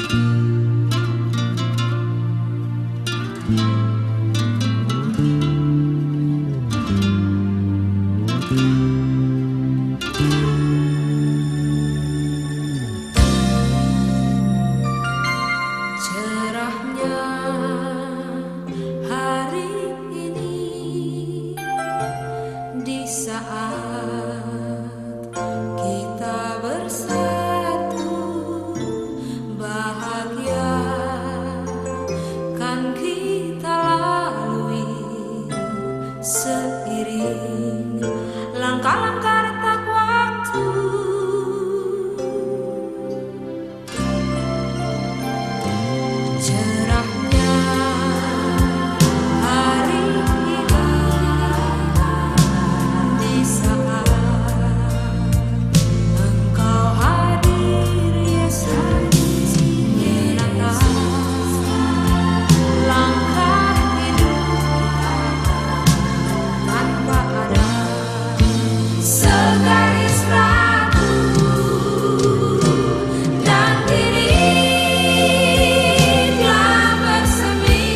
Cerahnya hari ini di saat kita bersatu, bahagia kan kita lalui seiring langkah-langkah retak waktu. Cerahnya hari ini di saat Engkau hadir, Yesus, menatap langkah hidup tanpa ada segaris ragu, dan kini telah bersemi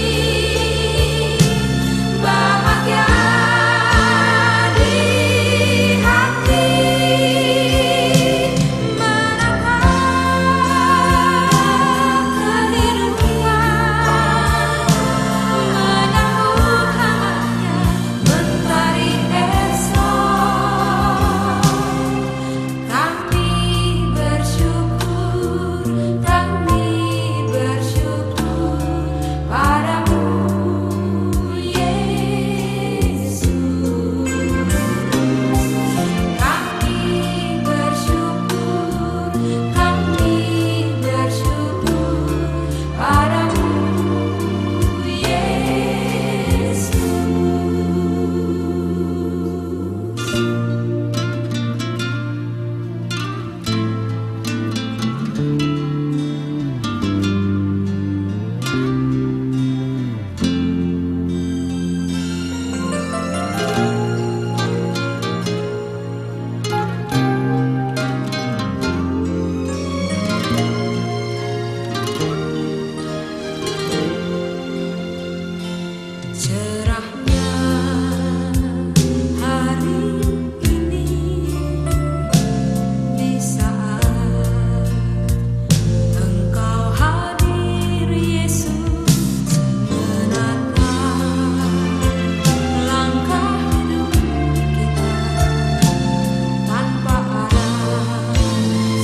bahagia di hati, menatap kehidupan, menambut hangatnya mentari esok. Kami bersyukur padamu, Yesus. Kami bersyukur padamu, Yesus. Cerahnya hari ini di saat Engkau hadir, Yesus, menatap langkah hidup kita tanpa ada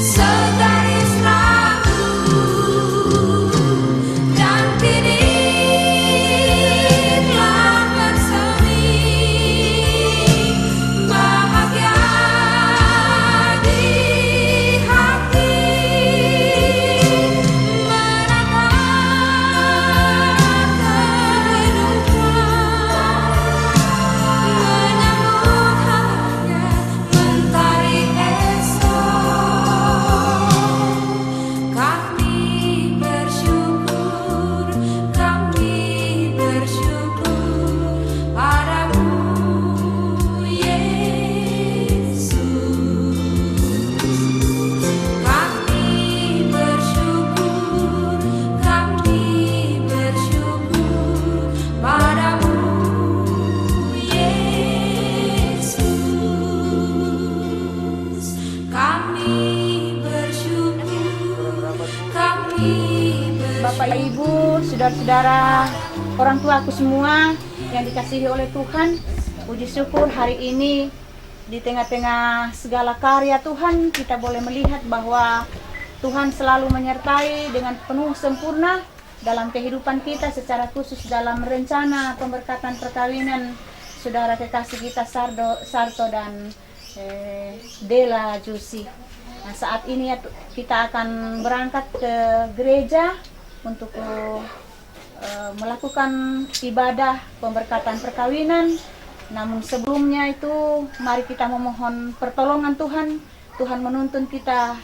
segaris ragu, dan kini telah bersemi bahagia di hati, menatap kehidupan, menyambut hangatnya mentari esok. Kami bersyukur padamu, Yesus. Kami bersyukur padamu, Yesus. Kami Bapak, Ibu, saudara-saudara, orang tua aku semua yang dikasihi oleh Tuhan, puji syukur hari ini di tengah-tengah segala karya Tuhan kita boleh melihat bahwa Tuhan selalu menyertai dengan penuh sempurna dalam kehidupan kita, secara khusus dalam rencana pemberkatan perkawinan saudara kekasih kita Sarto dan Dela Jusi. Nah, saat ini kita akan berangkat ke gereja untuk melakukan ibadah pemberkatan perkawinan. Namun sebelumnya itu mari kita memohon pertolongan Tuhan. Tuhan menuntun kita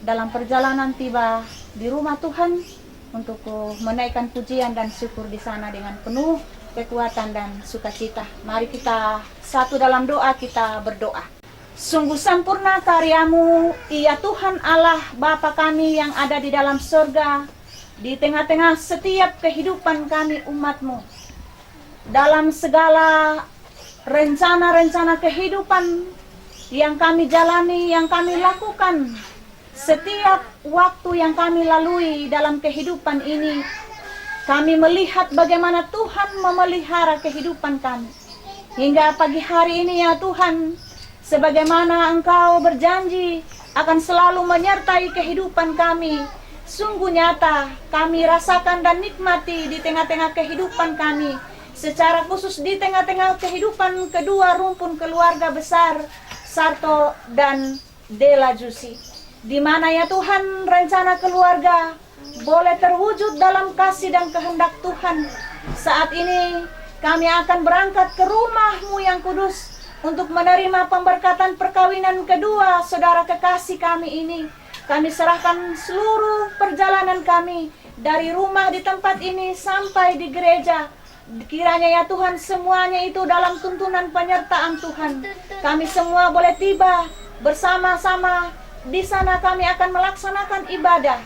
dalam perjalanan tiba di rumah Tuhan untuk menaikkan pujian dan syukur di sana dengan penuh kekuatan dan sukacita. Mari kita satu dalam doa, kita berdoa. Sungguh sempurna karyamu, ya Tuhan Allah Bapa kami yang ada di dalam surga, di tengah-tengah setiap kehidupan kami umat-Mu. Dalam segala rencana-rencana kehidupan yang kami jalani, yang kami lakukan, setiap waktu yang kami lalui dalam kehidupan ini, kami melihat bagaimana Tuhan memelihara kehidupan kami. Hingga pagi hari ini ya Tuhan, sebagaimana Engkau berjanji akan selalu menyertai kehidupan kami, sungguh nyata kami rasakan dan nikmati di tengah-tengah kehidupan kami, secara khusus di tengah-tengah kehidupan kedua rumpun keluarga besar, Sarto dan Dela Jusi, di mana ya Tuhan rencana keluarga boleh terwujud dalam kasih dan kehendak Tuhan. Saat ini kami akan berangkat ke rumah-Mu yang kudus untuk menerima pemberkatan perkawinan kedua saudara kekasih kami ini. Kami serahkan seluruh perjalanan kami dari rumah di tempat ini sampai di gereja. Kiranya ya Tuhan semuanya itu dalam tuntunan penyertaan Tuhan. Kami semua boleh tiba bersama-sama di sana, kami akan melaksanakan ibadah.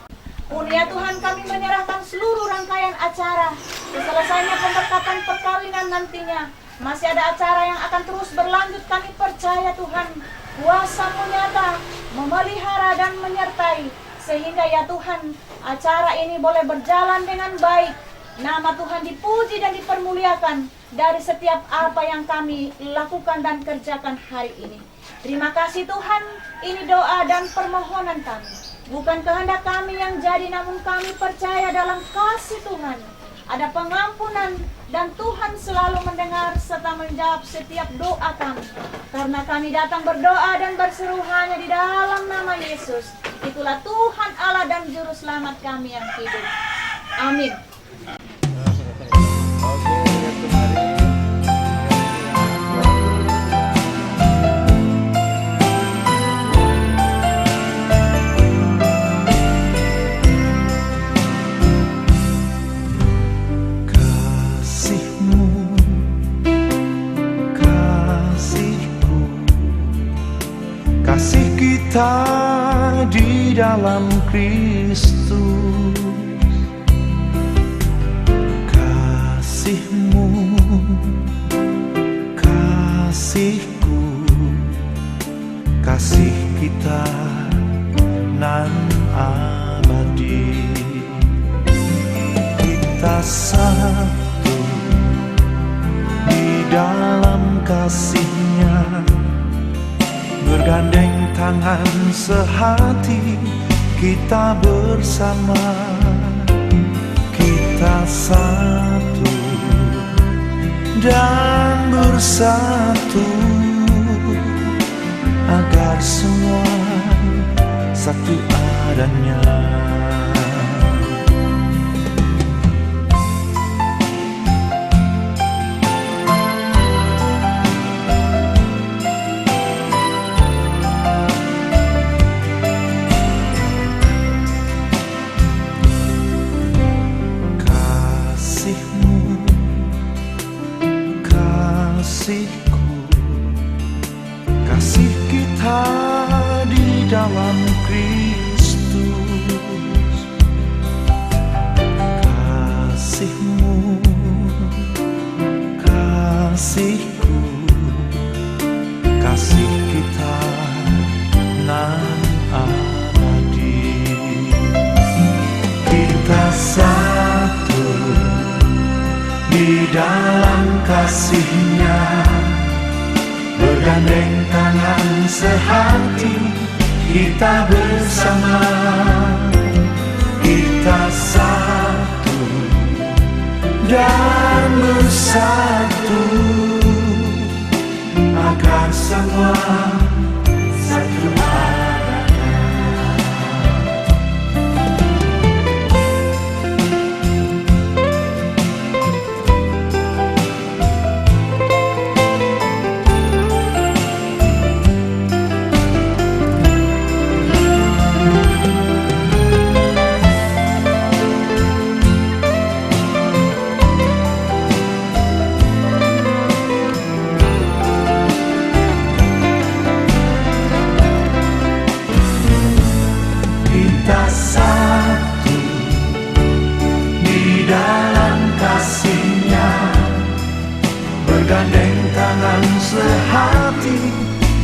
Pun ya Tuhan kami menyerahkan seluruh rangkaian acara. Selesainya pemberkatan perkawinan nantinya masih ada acara yang akan terus berlanjut. Kami percaya Tuhan kuasa-Mu nyata memelihara dan menyertai, sehingga ya Tuhan acara ini boleh berjalan dengan baik. Nama Tuhan dipuji dan dipermuliakan dari setiap apa yang kami lakukan dan kerjakan hari ini. Terima kasih Tuhan, ini doa dan permohonan kami. Bukan kehendak kami yang jadi, namun kami percaya dalam kasih Tuhan ada pengampunan, dan Tuhan selalu mendengar serta menjawab setiap doa kami. Karena kami datang berdoa dan berseru hanya di dalam nama Yesus. Itulah Tuhan Allah dan Juru Selamat kami yang hidup. Amin. Kasih kita di dalam Kristus, kasih-Mu, kasih-Ku, kasih kita nan abadi. Kita satu di dalam kasih-Nya, bergandeng tangan sehati, kita bersama, kita satu dan bersatu, agar semua satu adanya. Kasihku, kasih kita di dalam Kristus, kasih-Mu, kasihku, kasih kita nan abadi. Kita satu di dalam kasih-Nya, bergandeng tangan sehati, kita bersama, kita satu dan bersatu, agar semua satu adanya.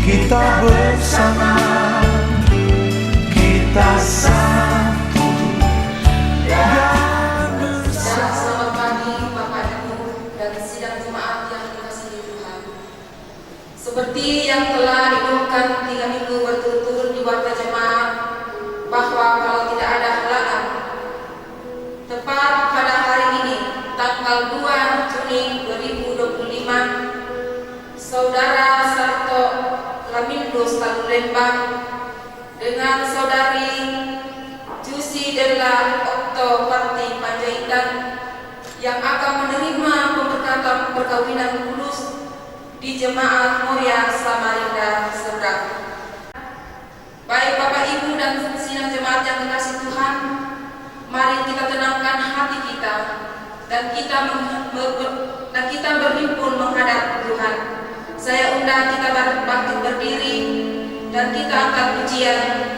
kita bersama, kita satu dan bersama. Selamat pagi Bapak Ibu dan sidang jemaat yang dikasihi Tuhan. Seperti yang telah diumumkan 3 minggu berturut-turut di warta jemaat, bahwa kalau tidak ada halangan, tepat pada hari ini tanggal 2 Juni 2025, Saudara Sarto Lamindo Lembang dengan Saudari Jusi Della Okto Parti Panjaitan yang akan menerima pemberkatan perkawinan kudus di Jemaat Moria Samarinda Seberang. Baik Bapak Ibu dan sidang jemaat yang dikasihi Tuhan, mari kita tenangkan hati kita dan kita berhimpun menghadap Tuhan. Saya undang kita bangkit berdiri dan kita angkat pujian.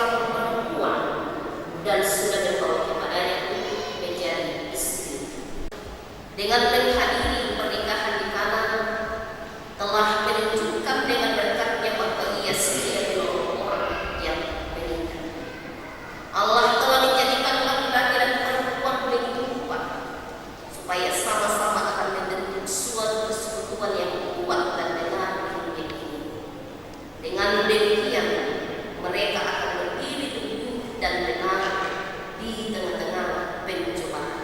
seorang perempuan dan sudah dibawa kepadanya untuk menjadi istri. Dengan menghadiri pernikahan di Kana telah menunjukkan dengan berkatnya bahwa ia setia dengan orang yang menikah. Allah telah menjadikan laki-laki dan perempuan begitu rupa supaya sama-sama akan membentuk suatu persekutuan yang kuat dan benar di dunia ini. Dengan demikian mereka akan berdiri teguh dan benar di tengah-tengah pencobaan.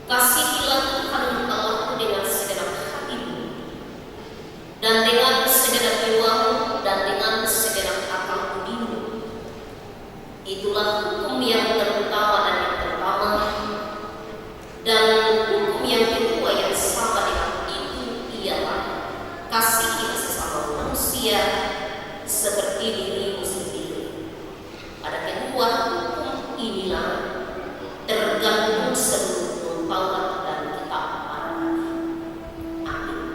Kasihilah Tuhan Allahmu dengan segenap hatimu dan dengan segenap jiwamu dan dengan segenap akal budimu. Itulah hukum yang terutama dan yang pertama, dan hukum yang kedua yang sama dengan itu ialah kasihilah sesama manusia seperti dirimu sendiri. Pada kedua hukum inilah tergantung seluruh Taurat dan kitab para nabi. Amin.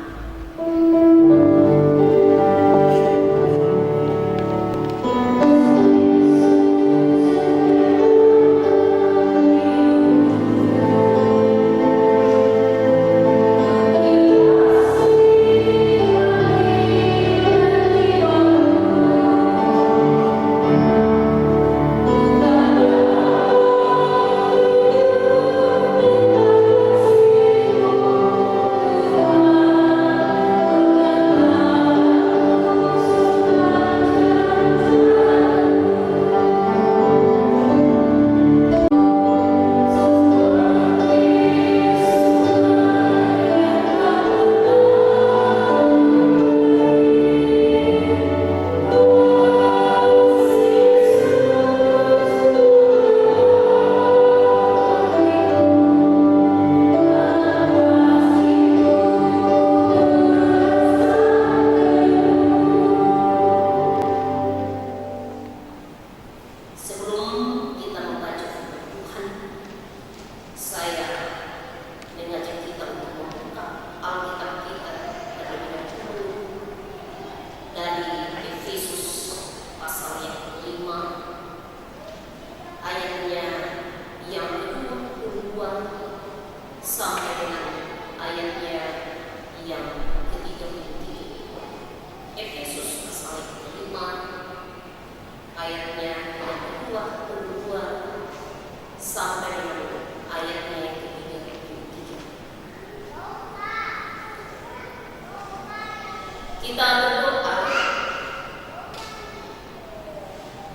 Kita berdoa,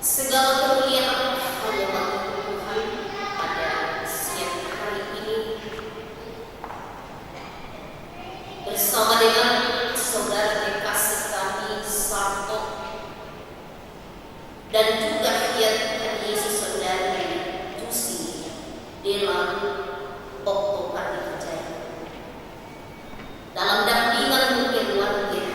segala kemuliaan hanya bagi Tuhan pada siang hari ini bersama dengan saudara kekasih kami Sarto dan juga Tuhan Yesus saudari Tusi Dela Okto Karnijaya dalam dampingan mungkin luar biasa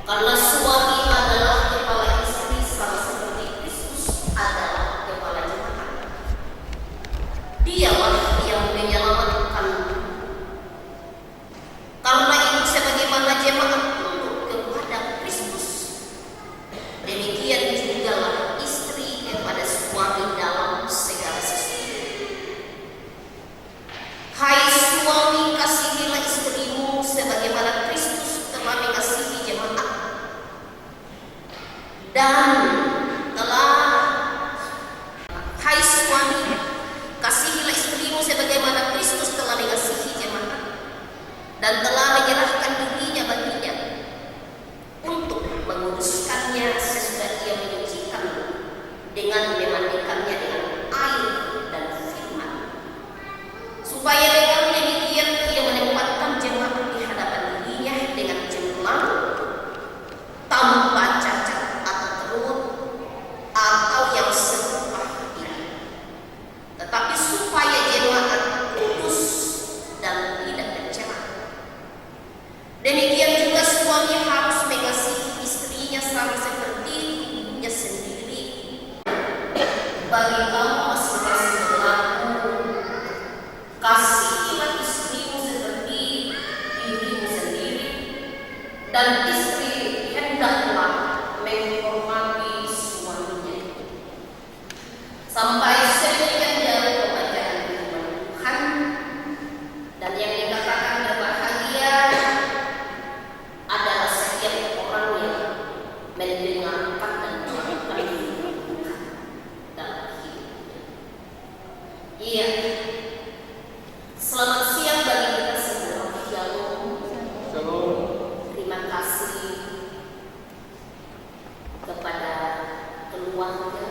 Karena suami adalah kepala istri sama seperti Kristus adalah kepala jemaat. Dialah yang menyelamatkan. Karena itu sebagaimana jemaat tunduk kepada Kristus, demikian jugalah istri kepada suami dalam segala sesuatu. Hai suami, kasihilah istrimu sebagaimana Kristus telah mengasihi jemaat dan hai suami, kasihilah istrimu sebagaimana Kristus telah mengasihi jemaat dan telah menyerahkan dirinya baginya untuk menguduskannya sesudah ia menyucikan dengan memandikannya dengan air dan firman, supaya dengan demikian ia menempatkan jemaat di hadapan dirinya dengan cemerlang, tanpa cacat atau terut atau yang serupa ini, tetapi supaya jemaat kudus dan tidak tercela. Demikian juga suami harus mengasihi istrinya sama seperti tubuhnya sendiri. Bagi kamu masing-masing berlaku, kasihilah istrimu seperti dirimu sendiri, dan istri hendaklah menghormati suaminya sampai sedemikian jauh kebahagiaan Tuhan. Dan yang dikatakan berbahagia adalah setiap orang yang mendengarkan dan melakukan firman Tuhan dalam hidupnya. Iya, selamat siang bagi kita semua. Shalom. Terima kasih kepada keluarga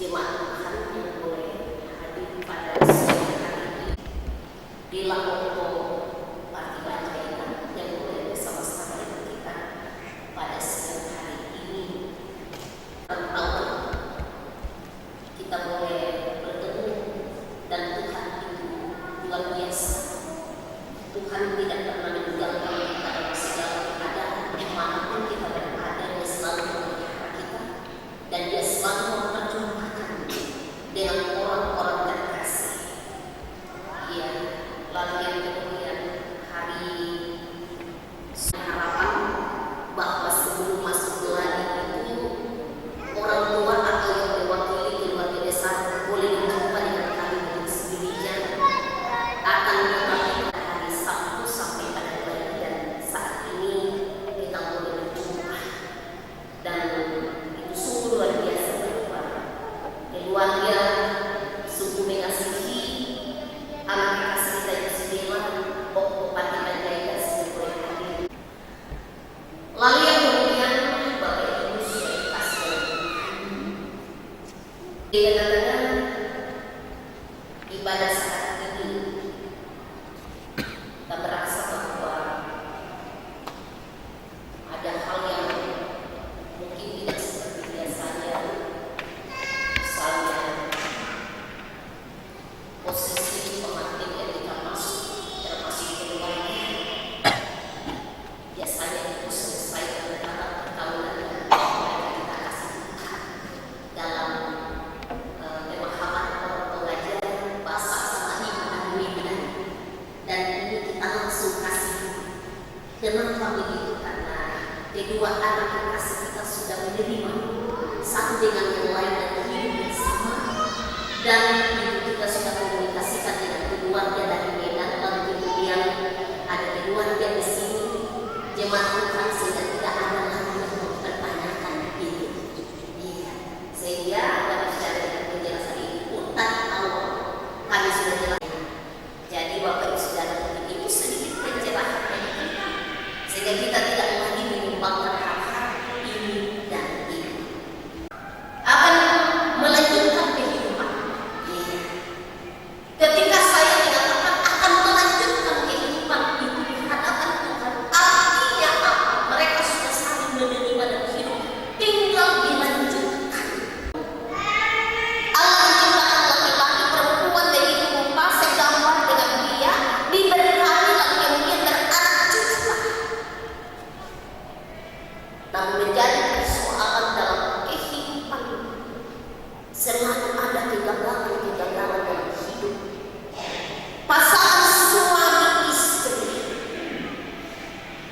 jemaat Tuhan yang boleh hadir pada siang hari ini di Lamonto Parti Banjainan yang boleh bersama-sama dengan kita pada siang hari ini. Tahun kita boleh bertemu dan Tuhan itu luar biasa. Tuhan tidak pernah meninggalkan kita dalam segala keadaan, dimanapun kita berada. Dia selalu memelihara kita dan Dia selalu memperjuangkan dengan orang-orang terkasih. Iya, lalu yang kemudian hari harapan bahwa sebelum masuk geladi itu orang tua atau yang mewakili keluarga besar boleh berjumpa dengan kami dengan sendirinya akan tetapi pada hari Sabtu sampai pada geladi, dan saat ini kita boleh berjumpa dan itu sungguh luar biasa. Keluarga sungguh mengasihi anak kasih kita yang sembilan Parti Banjainan sebagai hadir. Lalu yang kemudian Bapak Ibu sudah dikasih dengan ibadah saat ini kita merasa bahwa ada hal yang mungkin tidak seperti biasanya. Misalnya posisi pemantik yang kita masuk termasuk keluarga biasanya itu selesai antara perkawinan dan mereka kita kasih Tuhan dalam pemahaman orang pengajaran bahasa sama ibadah, dan ini kita langsung kasih. Kenapa begitu? Karena kedua anak kekasih kita sudah menerima satu dengan yang lain dan hidup bersama, dan itu kita sudah komunikasikan dengan keluarga dari Medan, lalu kemudian ada keluarga di sini jemaat Tuhan, sehingga tidak ada lagi yang mempertanyakan itu. Iya, sehingga dari secara penjelasan ini pun tadi awal kami sudah jelaskan. Jadi Bapak Ibu Saudara, itu sedikit pencerahan dari kita, sehingga kita tidak lagi menyumbangkan hal-hal ini dan itu akan melanjutkan kehidupan. Iya.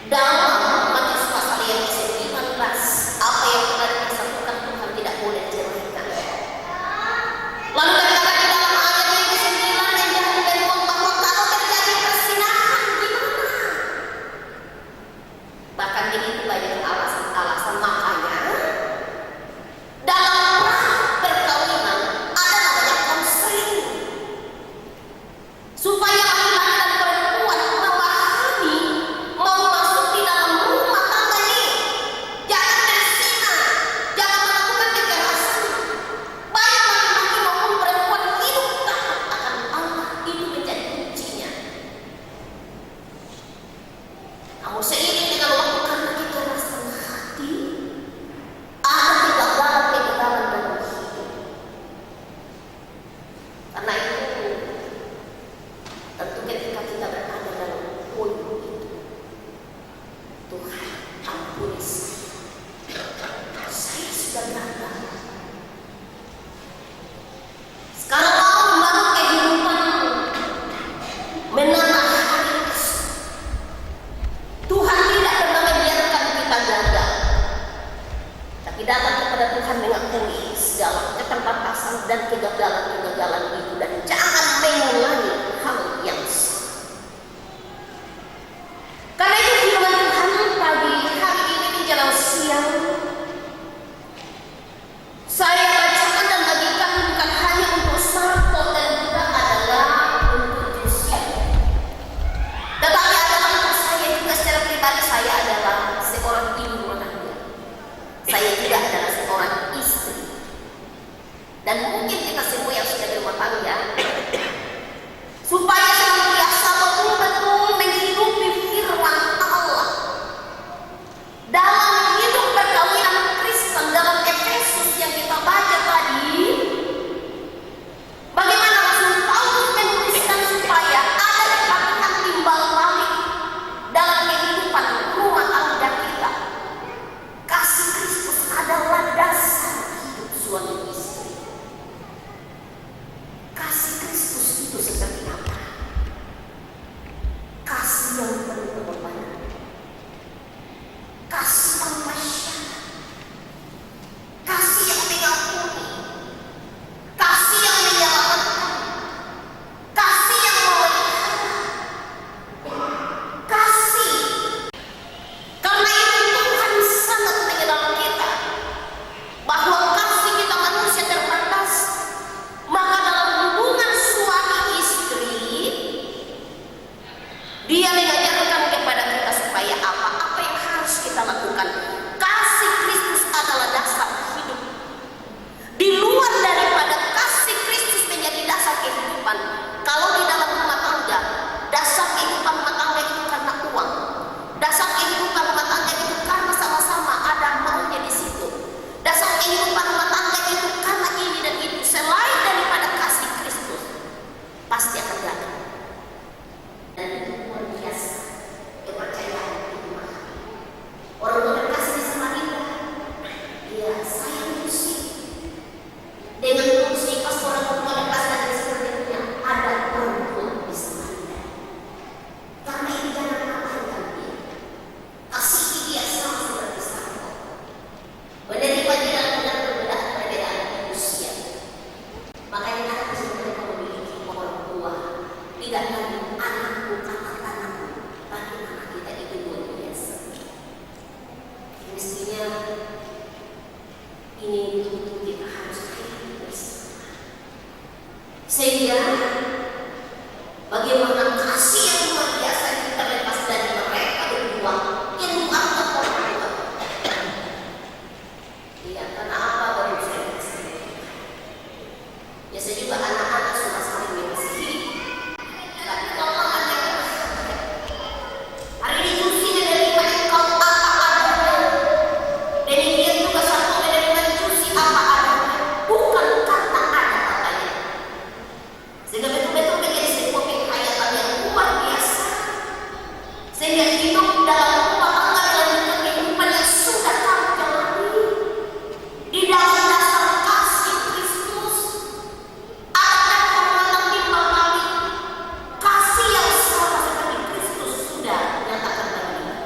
Dalam Matius pasal yang ke-19, apa yang telah disatukan Tuhan tidak boleh diceraikan. Lalu dikatakan di dalam ayat yang ke-9 yang jatuh dari bahwa kalau terjadi persinahan gimana? Bahkan begitu banyak alasan-alasan, makanya dalam perkawinan ada namanya konseling supaya laki-laki dan perempuan memahami mau masuk di dalam rumah tangga ini. Jangan berzina, jangan melakukan kekerasan. Baik laki-laki maupun perempuan hidup takut akan Allah, itu menjadi kuncinya. Namun seiring dengan waktu karena kekerasan hati, ada kegagalan dalam hidup. Karena itu tentu ketika kita berada dalam poin itu, Tuhan ampuni saya sudah gagal. Sekarang mau membangun kehidupan menata hari esok. Tuhan tidak pernah membiarkan kita gagal, tapi datang kepada Tuhan mengakui segala keterbatasan dan kegagalan-kegagalan itu, dan jangan mengulangi hal yang sama. Karena itu firman Tuhan pagi hari ini menjelang siang saya bacakan dan bagikan bukan hanya untuk Sarto dan juga adalah untuk Josia, tetapi adalah untuk saya juga secara pribadi. Saya adalah seorang ibu rumah tangga, saya juga adalah seorang istri, dan mungkin kita semua yang sudah berumah tangga, supaya senantiasa betul-betul menghidupi firman Allah dalam hidup perkawinan Kristen. Dalam Efesus yang kita baca tadi, bagaimana Rasul Paulus menuliskan supaya ada kepatuhan timbal balik dalam kehidupan rumah tangga kita. Kasih Kristus adalah dasar hidup suami istri. Kasih Kristus itu seperti apa? Kasih yang penuh pengorbanan, kasih tanpa syarat, kasih yang mengampuni, kasih yang menyelamatkan, kasih yang memelihara, kasih. Karena itu Tuhan sangat mengenal kita, bahwa kasih kita manusia terbatas. Maka dalam hubungan suami istri, dia mengajarkan kepada kita supaya apa yang harus kita lakukan. Kasih Kristus adalah dasar hidup. Di luar daripada kasih Kristus menjadi dasar kehidupan, kalau di dalam rumah tangga, dasar kehidupan rumah tangga itu karena uang, dasar kehidupan rumah tangga itu karena sama-sama ada maunya di situ, dasar kehidupan rumah tangga itu karena ini dan itu, selain daripada kasih Kristus, pasti akan gagal. Dan itu luar biasa kepercayaan itu. Orang berkasih di Samarinda, ya saya musik dengan musik pas orang berlepas dari sebenarnya ada orang di Samarinda. Karena itu jangan abaikan dia, kasih dia sama seperti Sarto. Menerima dia dengan perbedaan usia. Makanya harus mereka memiliki orang tua, tidak lagi anakku kata-kataku, tapi anak kita itu luar biasa. Mestinya ini betul-betul kita harus hidup bersama, sehingga bagaimana kasih yang luar biasa itu terlepas dari mereka berdua yang luar biasa. Iya, karena apa baru saya kasih? Biasa juga anak-anak suka saling mengasihi. Tapi kalau ada hari ini Jusi menerima engkau apa adanya, demikian juga Sarto menerima Jusi apa adanya, bukan karena ada katanya. Sehingga betul-betul menjadi sebuah penghayatan yang luar biasa, sehingga hidup dalam rumah tangga dalam kehidupan yang sudah kami jalani di dalam dasar kasih Kristus. Ada penghormatan timbal balik, kasih yang sama seperti Kristus sudah nyatakan bagi kita.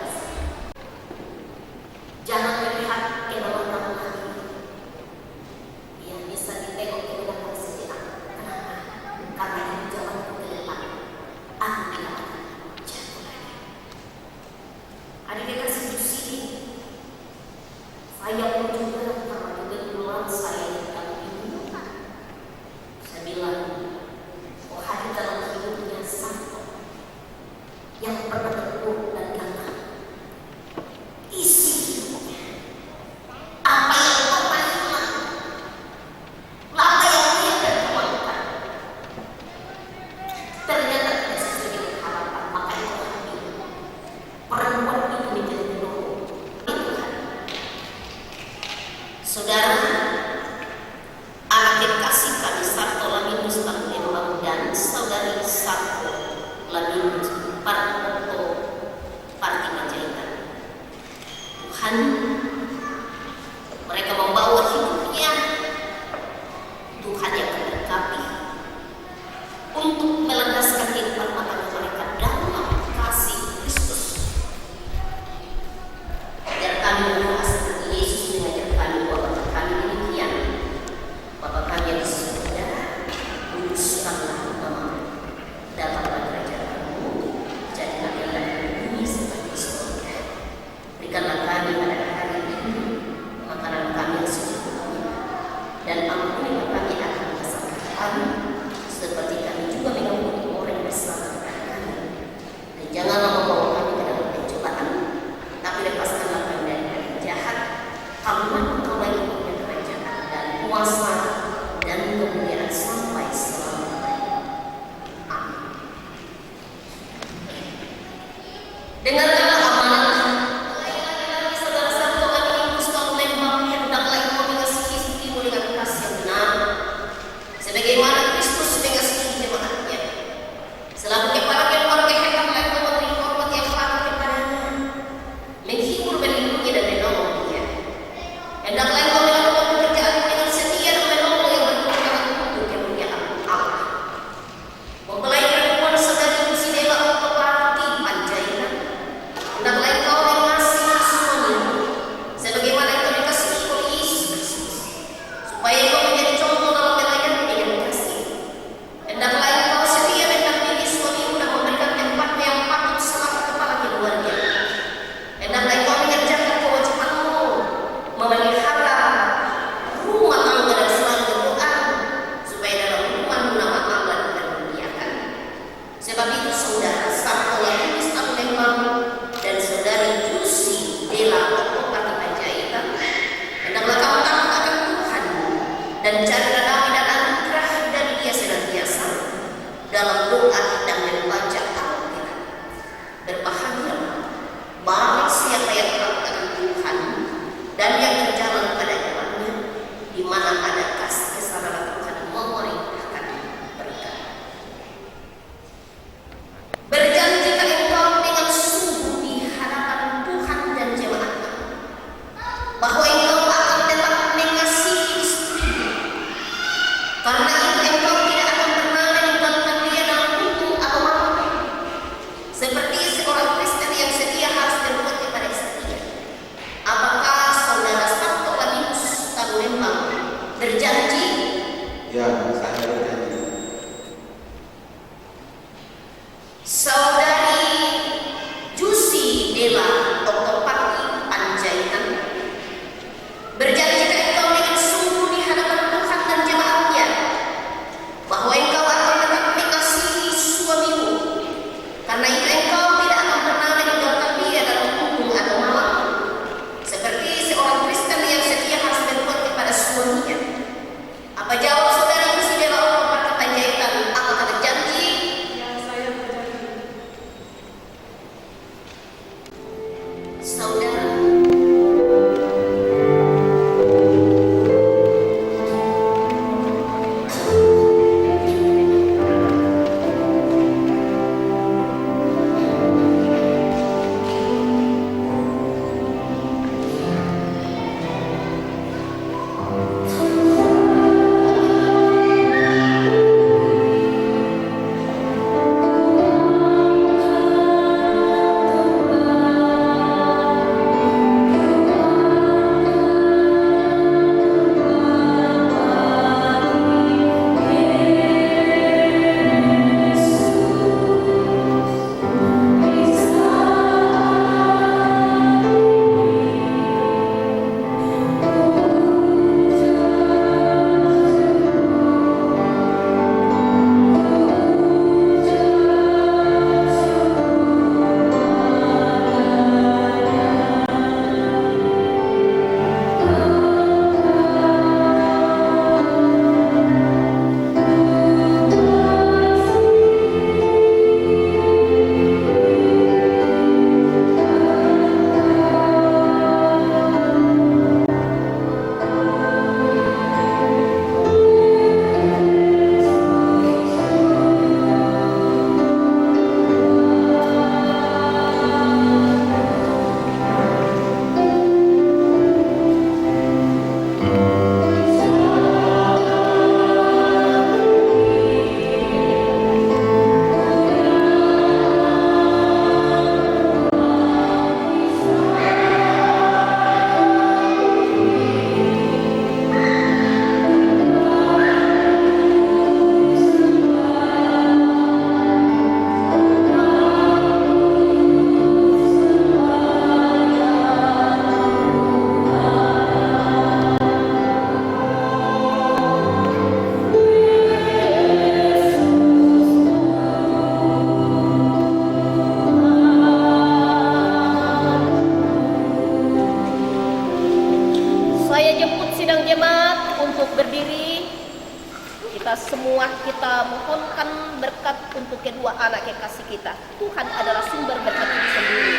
Tuhan. Mereka membawa hidupnya Tuhan yang melengkapi untuk melandaskan kehidupan rumah tangga mereka dalam kasih Kristus. Ajar kami berdoa seperti Yesus mengajar kami bahwa kami demikian. Bapa kami yang di surga, kuduskanlah namamu, datanglah kerajaan-Mu, jadilah kehendakmu di bumi seperti di surga. Berikanlah kami pada hari ini makanan kami yang secukupnya, dan ampunilah kami akan kesalahan kami, seperti kami juga mengampuni orang yang bersalah kepada kami. Dan janganlah membawa kami ke dalam pencobaan, tapi lepaskanlah kami dari yang jahat. Karena Engkau yang punya kerajaan dan kuasa dan kemuliaan sampai selama-lamanya. Amin. Dengarkanlah amanat. Lagi-lagi saudara-saudara Tuhan ini Kristus Lembang hendaklah engkau mengasihi istrimu dengan kasih yang benar, sebagaimana Kristus mengasihi jemaatnya. Selaku kepala keluarga hendaklah engkau memberi hormat yang patut kepadanya, menghibur, melindungi dan menolong dia. Hendaklah engkau melakukan pekerjaan dengan setia dan menolong yang berkenan untuk kemuliaan Allah. Mempelai perempuan saudari Yusidela Oktoparti Panjaitan, hendaklah engkau mengasihi suamimu sebagaimana engkau dikasihi oleh Yesus Kristus, supaya engkau menjadi contoh dalam melayani dengan kasih. Hendaklah engkau setia mendampingi suamimu dan memberikan tempatmu yang patut selaku kepala keluarga. Hendaklah engkau mengerjakan kewajibanmu memelihara rumah tangga dan selalu berdoa supaya dalam rumahmu nama Allah dimuliakan. Sebab itu saudara Sabto Latinis Lembang dan saudari Jusi Dela Oktoparti Panjaitan, hendaklah kamu takut akan Tuhan dan carilah damai dan anugerah dari Dia senantiasa dalam doa dan membaca Alkitab. Berbahagialah barang siapa yang takut akan Tuhan dan yang berjalan pada jalannya, di mana ada kasih kesabaran Tuhan memerintahkan berkat. Berjanjikah engkau dengan sungguh di hadapan Tuhan dan jemaatnya bahwa engkau akan tetap mengasihi istrimu, karena itu engkau tidak akan pernah meninggalkan dia dalam hukum atau malam, seperti seorang Kristen yang setia harus berbuat kepada istrinya. Apakah saudara Sabto Latinis Lembang berjanji? Ya, saya berjanji. Saudari Jusi Dela Oktoparti Panjaitan, berjanjikah engkau dengan sungguh di hadapan Tuhan dan jemaatnya bahwa engkau akan tetap mengasihi suamimu, karena itu engkau tidak akan pernah meninggalkan dia dalam hukum atau malam, seperti seorang Kristen yang setia harus berbuat kepada suaminya? Apa jawab saudari Jusi Dela Oktoparti Panjaitan? Apakah berjanji? Yang saya berjanji. kita semua kita mohonkan berkat untuk kedua anak kekasih kita. Tuhan adalah sumber berkat itu sendiri.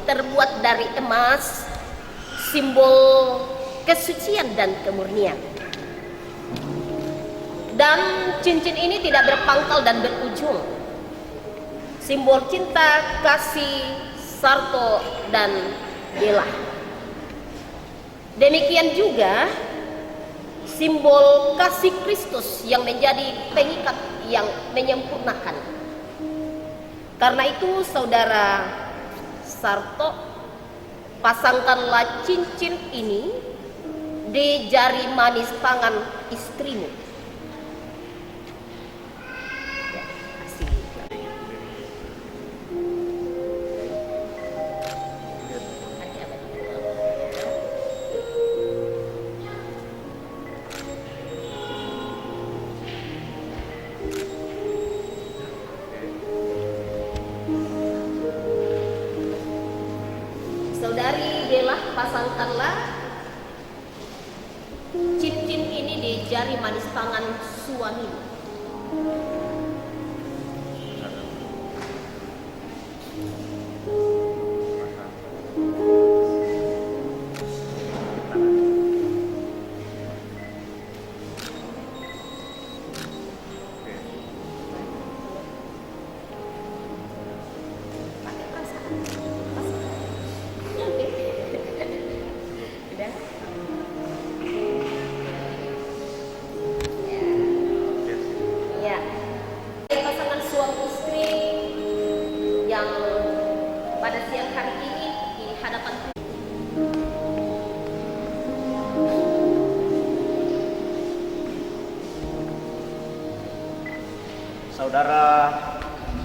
Terbuat dari emas, simbol kesucian dan kemurnian. Dan cincin ini tidak berpangkal dan berujung, simbol cinta, kasih, Sarto dan Bella. Demikian juga simbol kasih Kristus yang menjadi pengikat yang menyempurnakan. Karena itu saudara Sarto, pasangkanlah cincin ini di jari manis tangan istrimu. Ya, kasih. Saudari Bella, pasangkanlah cincin ini di jari manis tangan suami. Pada siang hari ini di hadapan Saudara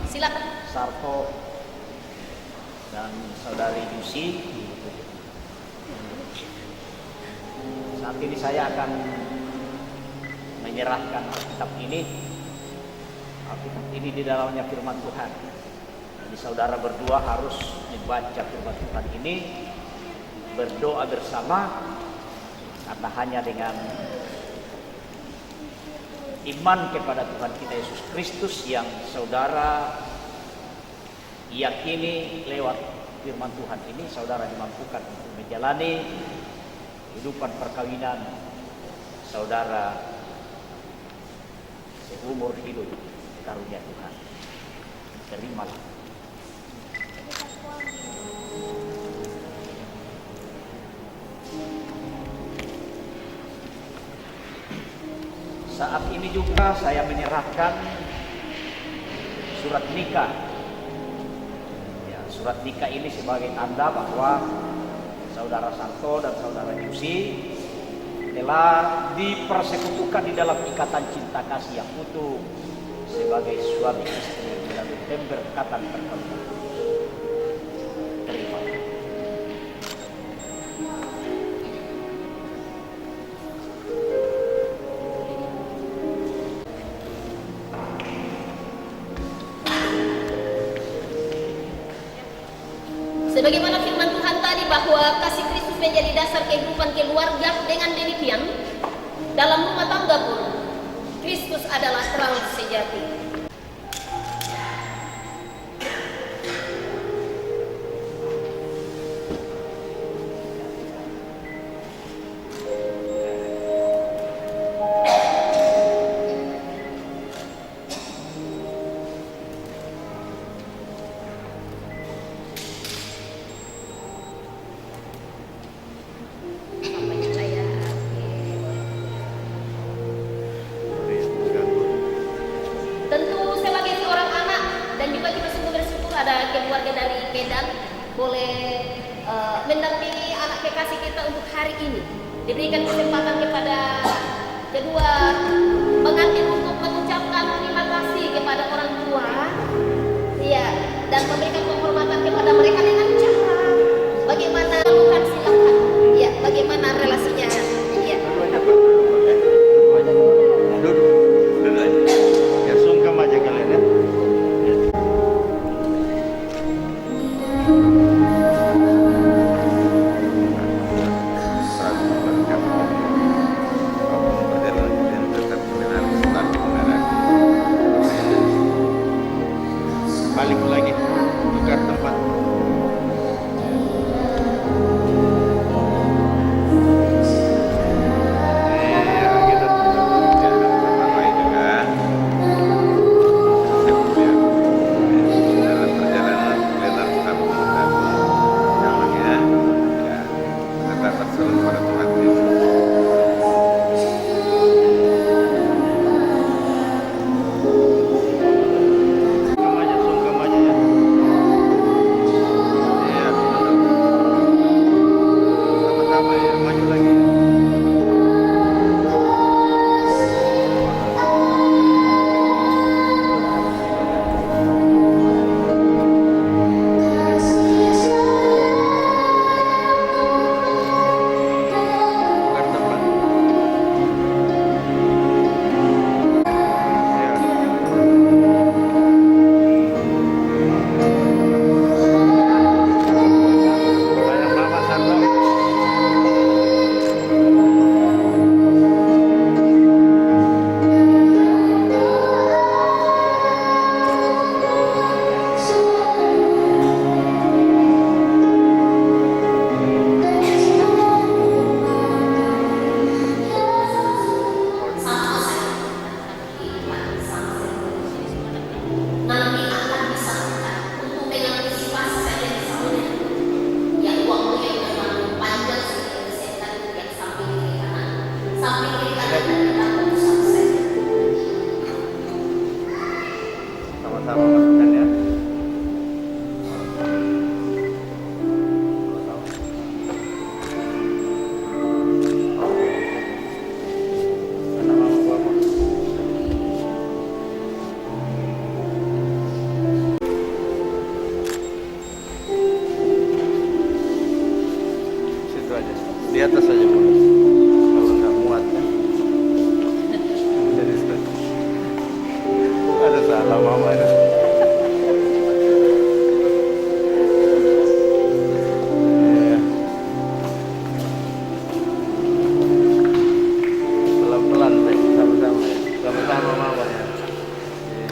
silakan. Sarto dan saudari Yusi, saat ini saya akan menyerahkan Alkitab ini. Alkitab ini di dalamnya firman Tuhan. Jadi saudara berdua harus membaca firman Tuhan ini, berdoa bersama, karena hanya dengan iman kepada Tuhan kita Yesus Kristus yang saudara yakini lewat firman Tuhan ini, saudara dimampukan untuk menjalani kehidupan perkawinan saudara seumur hidup. Karunia Tuhan, terimalah. Saat ini juga saya menyerahkan surat nikah. Ya, surat nikah ini sebagai tanda bahwa saudara Sarto dan saudara Yusi telah dipersekutukan di dalam ikatan cinta kasih yang utuh sebagai suami istri melalui pemberkatan perkawinan. Terima. Sebagaimana firman Tuhan tadi bahwa kasih Kristus menjadi dasar kehidupan keluarga. Dengan demikian, dalam rumah tangga pun, Kristus adalah terang sejati. Tentu sebagai seorang anak dan juga kita sungguh bersyukur ada keluarga dari Medan boleh mendampingi anak kekasih kita untuk hari ini. Diberikan kesempatan kepada kedua pengantin untuk mengucapkan terima kasih kepada orang tua, ya, dan memberikan penghormatan kepada mereka dengan cara bagaimana lakukan silakan, ya, bagaimana relasinya, ya. Duduk aja. Ya sungkem aja kalian ya. Balik lagi, tukar tempat. Iya, kita pertama juga. Dalam perjalanan kita tetap jalan ya. Ya, tetap berseru pada Tuhan Yesus. Sungkem aja ya. Iya, sama-sama ya, maju lagi. Tukar tempat. Iya. Banyak mama satu. Nanti akan disatukan untuk dengan antisipasi saja misalnya yang waktu yang terlalu panjang sehingga disetan yang samping kiri kanan dan kita putuskan saja. Sama-sama masukkan ya. Oke. Mana mama bapak? Situ aja. Di atas aja boleh. Kalau nggak muat ya. Jadi seperti ada salah mama itu. Iya. Pelan-pelan deh, sama-sama ya. Sama-sama mama ya. Iya.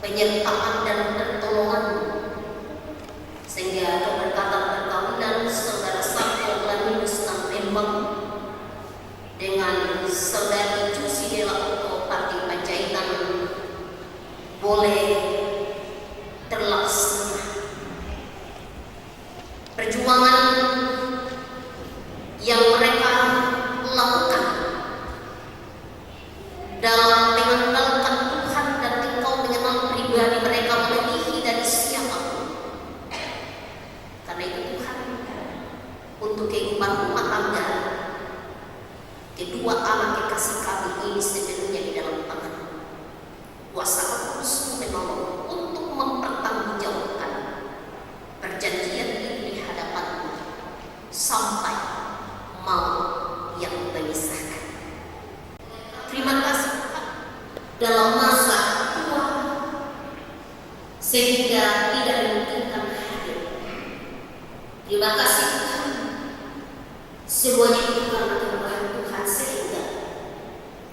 penyertaan dan pertolongan, sehingga keberkatan perkawinan saudara Santo Laminus Nambembang dengan saudari Jusi Dela Otto Pati Panjaitan boleh terlaksana. Perjuangan yang mereka lakukan dalam mengenalkan Tuhan dan engkau mengenal pribadi mereka melebihi dari siapapun. Karena itu Tuhan, untuk kehidupan rumah tangga kedua anak kekasih kami ini sepenuhnya di dalam tangan. Kuasa khusus menolong untuk mempertanggungjawabkan perjanjian itu di hadapanmu sampai maut yang memisahkan. Terima kasih Tuhan dalam masa tua sehingga tidak memungkinkan hadir. Terima kasih Tuhan, semuanya itu karena kemurahan Tuhan sehingga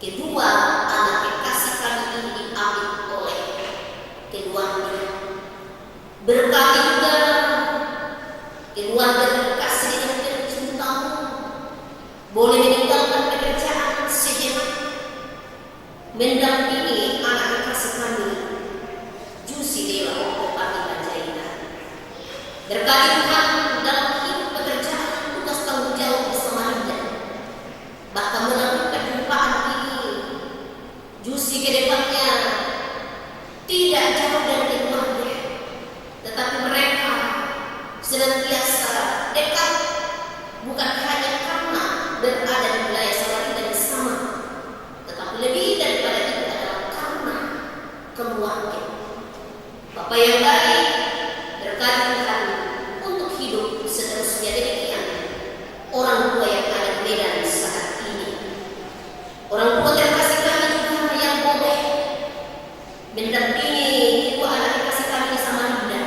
kedua anak kekasih kami ini diambil oleh keluarga. Berkati juga keluarga terkasih dengan tercintamu boleh meninggalkan pekerjaan sejenak mendampingi anak kekasih kami Jusi Dela Otto Pati Panjaitan. Berkati Tuhan dalam hidup pekerjaan tugas tanggung jawab bersama Anda, bahkan melalui perjumpaan ini Jusi ke depannya tidak jauh dari keluarga, tetapi mereka senantiasa dekat, bukan hanya karena berada di wilayah Samarinda bersama, tetapi lebih daripada itu adalah karena keluarga. Bapak yang baik, berkati Tuhan untuk hidup seterusnya demikian orang tua yang ada di Medan saat ini. Orang tua terkasih kami juga yang boleh mendampingi kedua anak kekasih kami di Samarinda.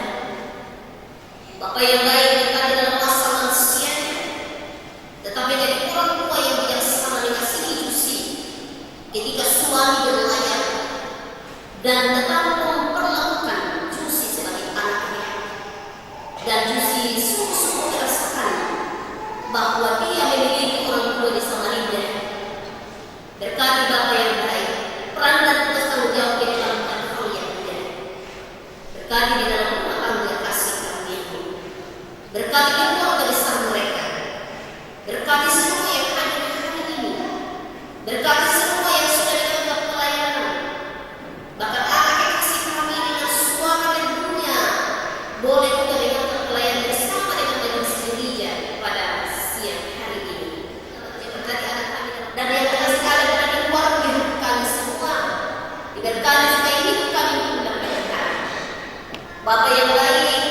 Bapak yang baik, berkati dalam masa lansianya, tetapi jadi orang tua yang bijaksana mengasihi Jusi ketika suami berlayar dan tetap memperlakukan Jusi sebagai anaknya. Dan Jusi sungguh-sungguh merasakan bahwa dia memiliki orang tua di Samarinda. Berkati Bapak yang baik, peran dan tugas tanggung jawab di dalam hal yang mudah. Berkati di dalam rumah tangga kasih karunia-Mu. Berkati keluarga besar mereka. Berkati semua yang hadir hari ini. Berkati semua yang sudah dianggap pelayanan. Bahkan anak kekasih kami dengan suara dan dunia boleh juga dianggap pelayanan bersama dengan majelis gereja pada siang hari ini. Berkati anak kami dan yang terkasih kami berkati keluarga kami semua. Diberkati supaya hidup kami mudah berkah. Bapak yang baik,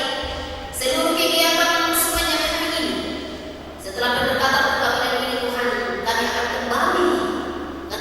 seluruh kegiatan sepanjang hari ini, setelah berdekatan perkawinan ini Tuhan, kami akan kembali ke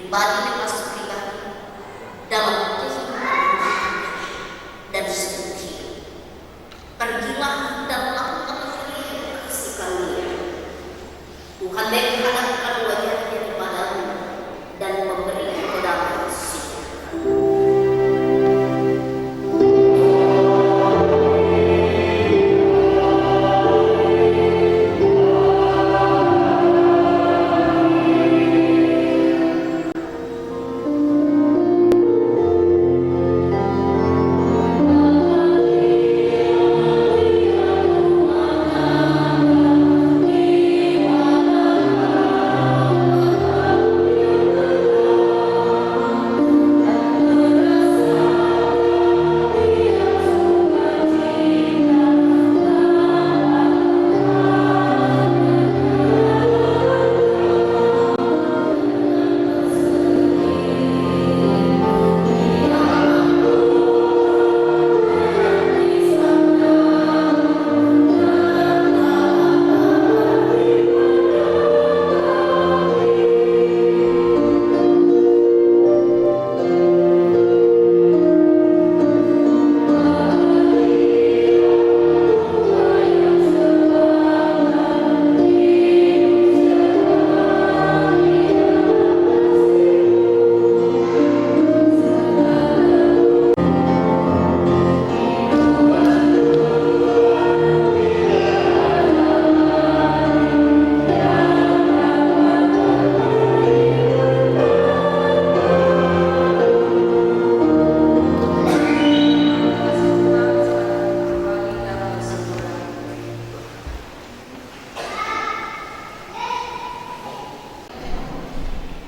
pribadi memasuki pribadi dalam kehidupan dan seluruh hidup. Pergilah dan lakukan kasih karunia. Tuhan menghadapkan wajahnya kepadamu dan memberi kepadamu sejahtera.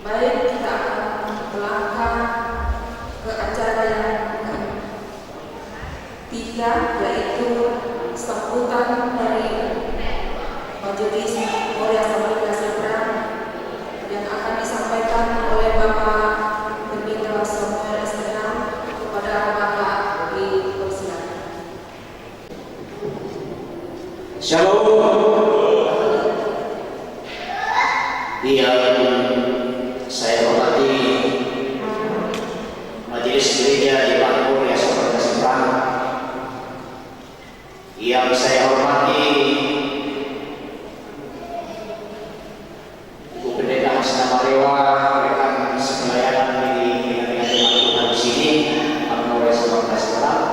Baik, kita akan melangkah ke acara yang ketiga, yaitu sambutan dari Majelis Korea Samudra Seberang yang akan disampaikan oleh Bapak Pendeta Samuel Esmenam. Kepada Bapak dipersilakan. Shalom. Yang saya hormati Majelis Gereja di Bangkok yang Samudra Seberang, yang saya hormati Ibu Pendeta Hasna Marewa, rekan sepelayanan di Tuhan di sini, Bangkok yang Samudra Seberang,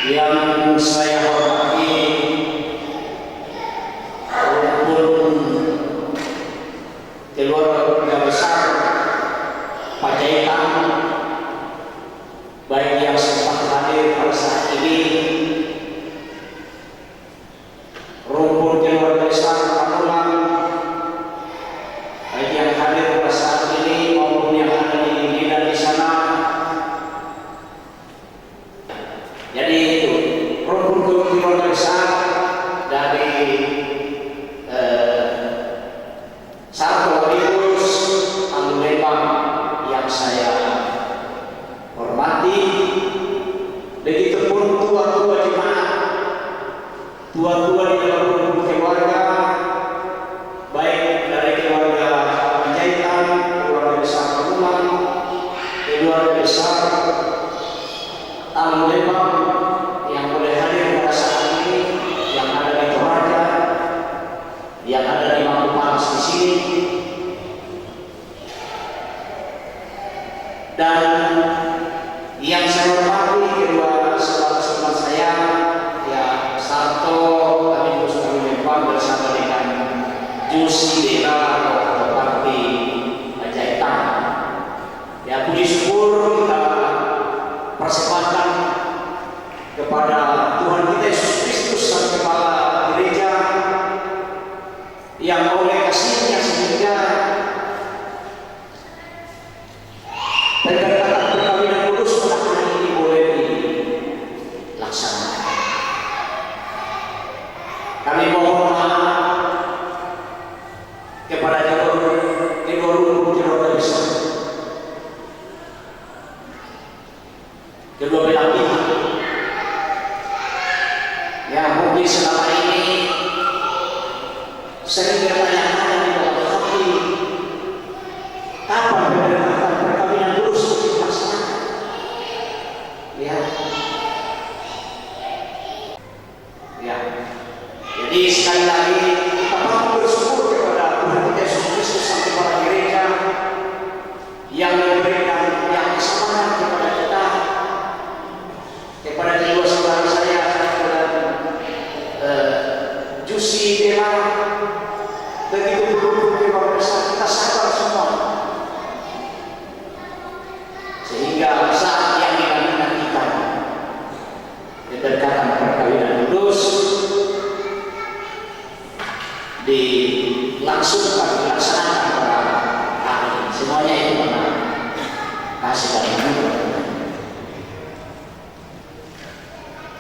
yang saya hormati keluarga besar Panjaitan, baik yang sempat hadir pada saat ini, rumpun keluarga besar Pamulang, baik yang hadir pada saat ini maupun yang ada di Medan di sana. Jadi itu rumpun keluarga besar dari Sartoris Anggulembang yang saya hormati, begitu pun tua-tua jemaat, tua-tua di dalam rumpun keluarga, baik dari keluarga Panjaitan, keluarga besar Pamulang, keluarga besar Anggulembang yang boleh hadir pada saat ini, yang ada di Toraja, yang ada di Mamupanas di sini, dan yang saya hormati kedua saudara teman saya, ya Sarto Aminus Anggulembang bersama dengan Jusi Dela atau Parti Panjaitan. Ya, puji syukur kita persembahkan kepada Tuhan kita Yesus Kristus Sang Kepala Gereja, yang oleh kasihnya sehingga perkataan perkawinan kudus pada hari ini boleh dilaksanakan. Kami mohon maaf kepada kedua rumpun keluarga besar, kedua belah pihak, ya mungkin selama ini sering bertanya-tanya dilangsungkan, dilaksanakan pada hari ini. Semuanya itu karena kasih dari Tuhan.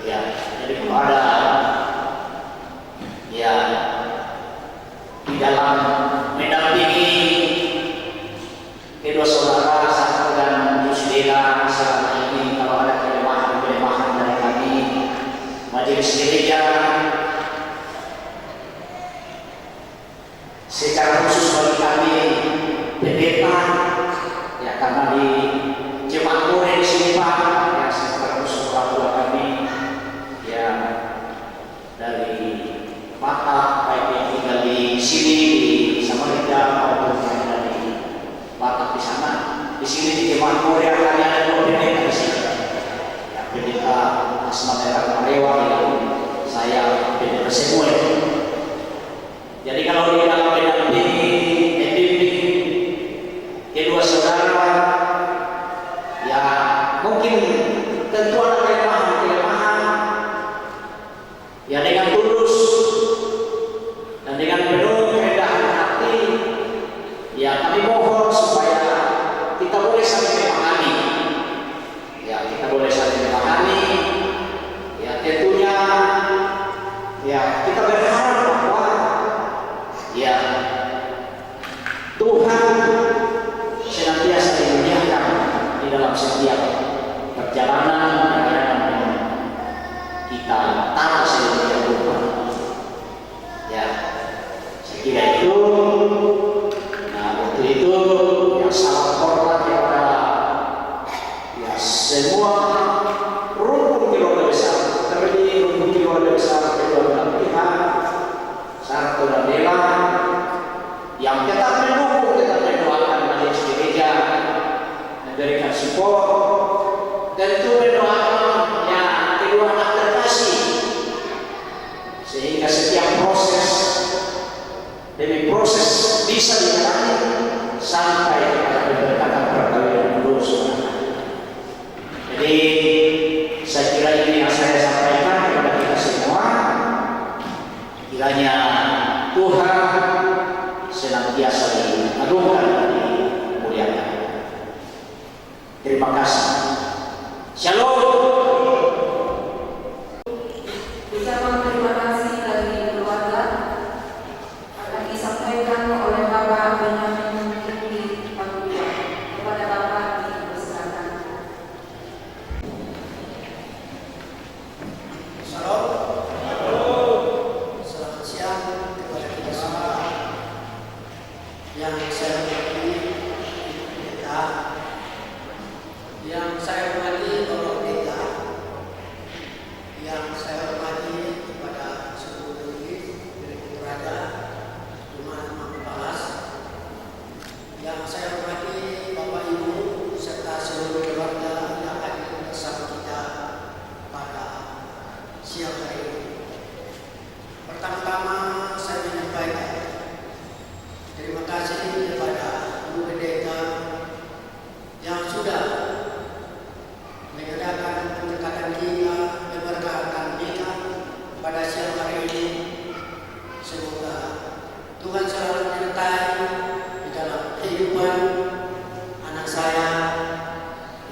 Ya, jadi kalau ada ya di dalam mendampingi kedua saudara Santo dan Yusdela selama ini, kalau ada kelemahan dari kami majelis gereja secara khusus bagi kami pendeta ya, karena di jemaat Kore di sini Pak ya, secara khusus orang tua kami ya dari Batak, baik yang tinggal di sini di Samarinda maupun yang dari Batak di sana. Di sini di jemaat Kore kami ada dua pendeta di sini. Ya, pendeta Asma Merah Marewa yang saya pendeta Samuel. Jadi kalau di dalam membimbing kedua saudara, ya mungkin tentu ada kelemahan, ya dengan tulus dan dengan penuh kerendahan hati, ya kami mohon supaya kita boleh saling memahami, ya kita boleh saling memahami, ya tentunya, ya kita berharap bahwa ya Tuhan senantiasa dimuliakan di dalam setiap perjalanan yang kita taruh sedemikian rupa. Ya, saya kira itu. Nah, untuk itu yang salam hormat kepada ya semua rukun keluarga besar, terlebih rukun keluarga besar kedua belah pihak, Santo dan Bella, yang tetap mendukung, tetap mendoakan majelis gereja, memberikan support, tentu mendoakan ya kedua anak terkasih, sehingga setiap proses demi proses bisa dijalani sampai kepada pemberkatan perkawinan lulus. Jadi saya kira ini yang saya sampaikan kepada kita semua. Kiranya Tuhan senantiasa diagungkan dan dimuliakan. Terima kasih. Shalom. Ucapan terima kasih dari keluarga akan disampaikan oleh Bapak Benyamin Kiki Pangua kepada Bapak dipersilakan. Selamat siang kepada kita semua. Yang saya hormati pendeta, yang saya hormati Bapak Pendeta, yang saya hormati kepada seluruh direktur Raja, Jemaat Imam Palas, yang saya hormati Bapak Ibu serta seluruh keluarga yang hadir bersama kita pada siang hari ini. Pertama-tama saya menyampaikan terima kasih kepada Ibu Pendeta yang sudah mengadakan pendekatan kita, memberkatkan kita pada siang hari ini. Semoga Tuhan selalu menyertai di dalam kehidupan anak saya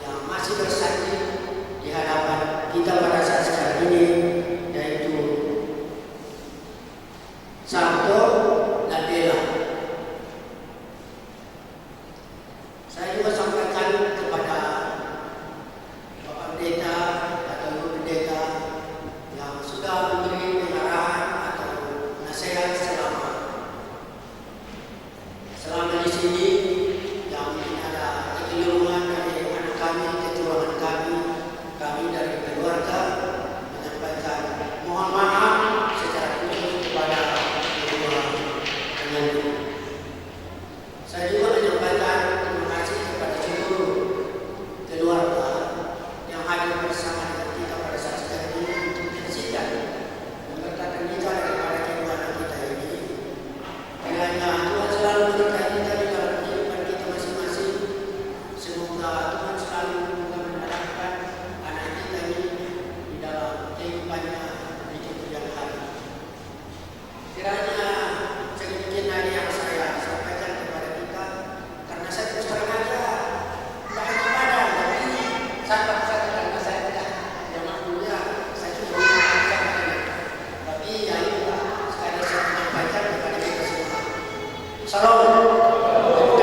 yang masih bersaksi di hadapan kita pada saat sekarang ini, yaitu Santo dan Bella. Saya juga sampaikan kepada Bapak Pendeta atau Ibu Pendeta yang sudah memberi pengarahan atau nasihat selama di sini, yang mungkin ada kekeliruan dari anak kami, keturunan kami dari keluarga, menyampaikan mohon maaf secara khusus kepada kedua penyanyi. Saya juga menyampaikan terima kasih kepada seluruh keluarga yang hadir bersama dengan kita pada saat sekarang ini untuk menyaksikan memberkati kita daripada kehidupan kita ini. Kiranya Tuhan selalu memberkati kita di dalam ini yang saya sampaikan kepada kita, karena saya terus terang aja tidak enak badan, tapi saya karena saya tidak yang dulunya saya cuma menyampaikan, tapi ya itulah sekali saya menyampaikan kepada kita semua. Salam.